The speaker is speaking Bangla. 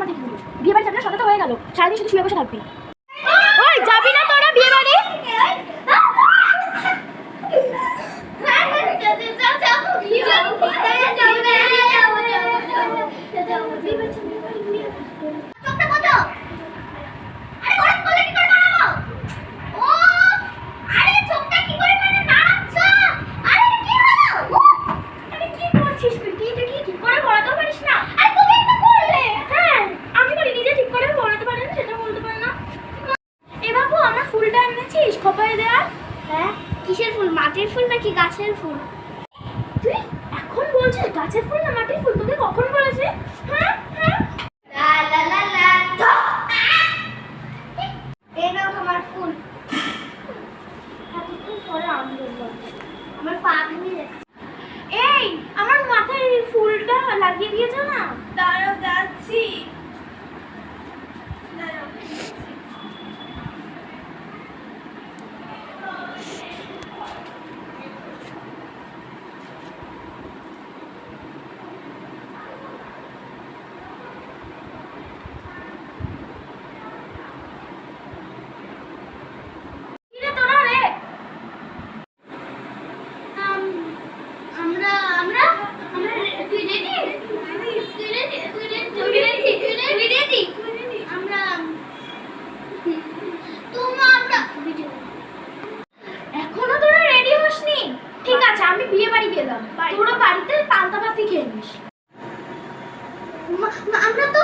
আমার থেকে বিয়ে বাড়ি যাবি না, সন্ধ্যা তো হয়ে গেল, সারাদিন শুধু শুয়ে বসে থাকবি। ওই যাবি না তোরা বিয়ে বাড়ি? খোপায় দেয়া? হ্যাঁ, কিসের ফুল? মাটির ফুল নাকি গাছের ফুল? তুই এখন বলছিস গাছের ফুল না মাটির ফুল? তোকে কখন বলেছে? হ্যাঁ হ্যাঁ লা লা লা লা। এই নাও তোমার ফুল। এতক্ষণ পরে আন্দোলন, আমার পা ভেঙে যাচ্ছে। এই আমার মাথায় এই ফুলটা লাগিয়ে দিয়েছ না? দাঁড়াও, যাচ্ছি। এখনো তোরা রেডি হসনি? ঠিক আছে, আমি বিয়ে বাড়ি গেলাম, তোরা বাড়িতে পান্তা ভাতই খেয়ে নিস। আমরা তো